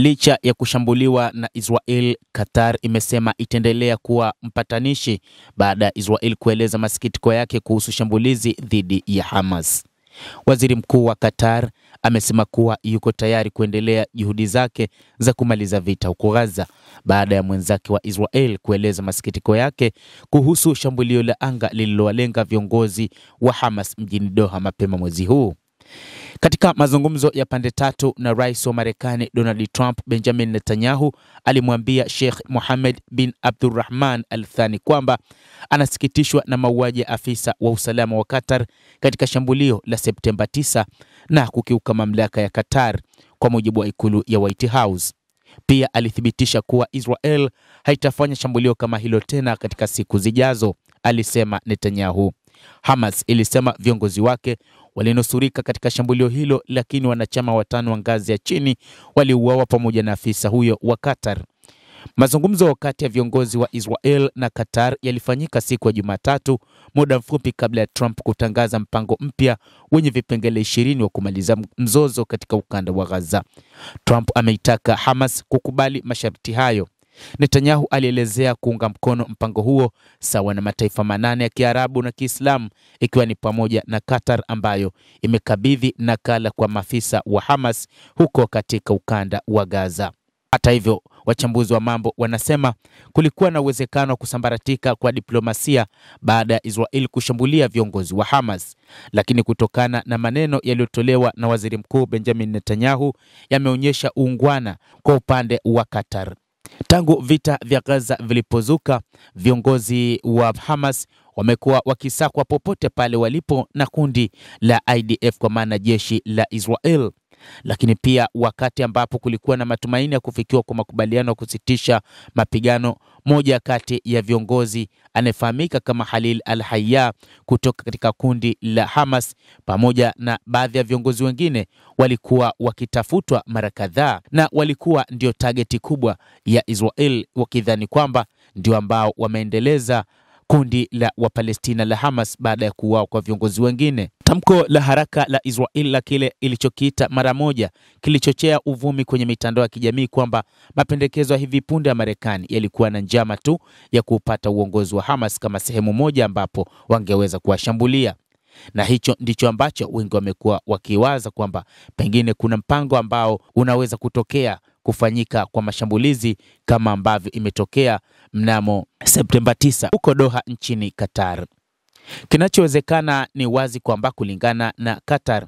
Licha ya kushambuliwa na Israel, Qatar imesema itaendelea kuwa mpatanishi baada ya Israel kueleza masikitiko yake kuhusu shambulizi dhidi ya Hamas. Waziri Mkuu wa Qatar amesema kuwa yuko tayari kuendelea juhudi zake za kumaliza vita huko Gaza baada ya mwenzake wa Israel kueleza masikitiko yake kuhusu shambulio la anga lililowalenga viongozi wa Hamas mjini Doha mapema mwezi huu. Katika mazungumzo ya pande tatu na Rais wa Marekani Donald Trump, Benjamin Netanyahu alimwambia Sheikh Mohammed bin Abdulrahman Al Thani kwamba anasikitishwa na mauaji ya afisa wa usalama wa Qatar katika shambulio la Septemba 9 na kukiuka mamlaka ya Qatar, kwa mujibu wa ikulu ya White House. Pia alithibitisha kuwa Israel haitafanya shambulio kama hilo tena katika siku zijazo, alisema Netanyahu. Hamas ilisema viongozi wake walinusurika katika shambulio hilo, lakini wanachama 5 wa ngazi ya chini waliuawa pamoja na afisa huyo wa Qatar. Mazungumzo kati ya viongozi wa Israel na Qatar yalifanyika siku ya Jumatatu, muda mfupi kabla ya Trump kutangaza mpango mpya wenye vipengele 20 wa kumaliza mzozo katika ukanda wa Gaza. Trump ameitaka Hamas kukubali masharti hayo. Netanyahu alielezea kuunga mkono mpango huo sawa na mataifa 8 ya Kiarabu na Kiislamu, ikiwa ni pamoja na Qatar ambayo imekabidhi nakala kwa maafisa wa Hamas huko katika ukanda wa Gaza. Hata hivyo, wachambuzi wa mambo wanasema kulikuwa na uwezekano wa kusambaratika kwa diplomasia baada ya Israel kushambulia viongozi wa Hamas, lakini kutokana na maneno yaliyotolewa na Waziri Mkuu Benjamin Netanyahu yameonyesha uungwana kwa upande wa Qatar. Tangu vita vya Gaza vilipozuka, viongozi wa Hamas wamekuwa wakisakwa popote pale walipo na kundi la IDF, kwa maana jeshi la Israel. Lakini pia wakati ambapo kulikuwa na matumaini ya kufikiwa kwa makubaliano ya kusitisha mapigano, moja kati ya viongozi anayefahamika kama Khalil al-Hayya kutoka katika kundi la Hamas pamoja na baadhi ya viongozi wengine walikuwa wakitafutwa mara kadhaa na walikuwa ndio targeti kubwa ya Israel, wakidhani kwamba ndio ambao wameendeleza kundi la Wapalestina la Hamas baada ya kuuawa kwa viongozi wengine. Tamko la haraka la Israel la kile ilichokiita mara moja kilichochea uvumi kwenye mitandao ya kijamii kwamba mapendekezo ya hivi punde ya Marekani yalikuwa na njama tu ya kupata uongozi wa Hamas kama sehemu moja ambapo wangeweza kuwashambulia. Na hicho ndicho ambacho wengi wamekuwa wakiwaza kwamba pengine kuna mpango ambao unaweza kutokea kufanyika kwa mashambulizi kama ambavyo imetokea mnamo Septemba 9 huko Doha nchini Qatar. Kinachowezekana ni wazi kwamba kulingana na Qatar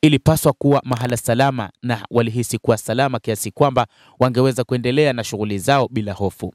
ilipaswa kuwa mahala salama na walihisi kuwa salama kiasi kwamba wangeweza kuendelea na shughuli zao bila hofu.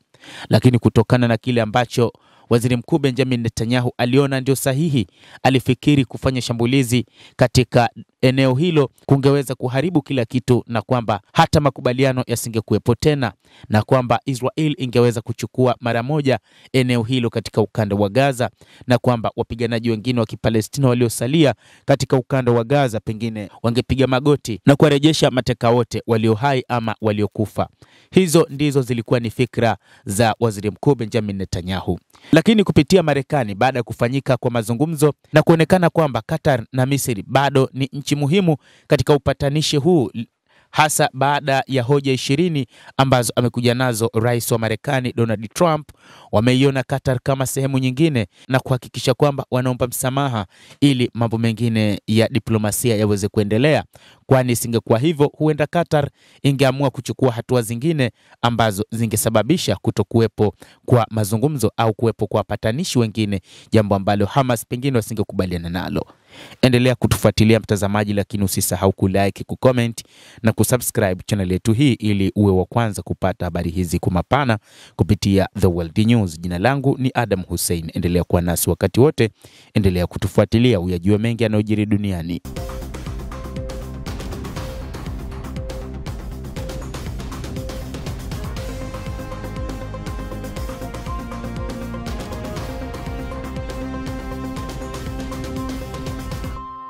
Lakini kutokana na kile ambacho Waziri Mkuu Benjamin Netanyahu aliona ndio sahihi, alifikiri kufanya shambulizi katika eneo hilo kungeweza kuharibu kila kitu na kwamba hata makubaliano yasingekuwepo tena, na kwamba Israel ingeweza kuchukua mara moja eneo hilo katika ukanda wa Gaza, na kwamba wapiganaji wengine wa Kipalestina waliosalia katika ukanda wa Gaza pengine wangepiga magoti na kuwarejesha mateka wote walio hai ama waliokufa. Hizo ndizo zilikuwa ni fikra za Waziri Mkuu Benjamin Netanyahu. Lakini kupitia Marekani, baada ya kufanyika kwa mazungumzo na kuonekana kwamba Qatar na Misri bado ni nchi muhimu katika upatanishi huu, hasa baada ya hoja 20 ambazo amekuja nazo Rais wa Marekani Donald Trump, wameiona Qatar kama sehemu nyingine na kuhakikisha kwamba wanaomba msamaha ili mambo mengine ya diplomasia yaweze kuendelea. Kwani singekuwa hivyo, huenda Qatar ingeamua kuchukua hatua zingine ambazo zingesababisha kutokuwepo kwa mazungumzo au kuwepo kwa wapatanishi wengine, jambo ambalo Hamas pengine wasingekubaliana nalo. Endelea kutufuatilia mtazamaji, lakini usisahau kulike, kucomment na kusubscribe channel yetu hii ili uwe wa kwanza kupata habari hizi kwa mapana kupitia The World News. Jina langu ni Adam Hussein. Endelea kuwa nasi wakati wote, endelea kutufuatilia uyajue mengi yanayojiri duniani.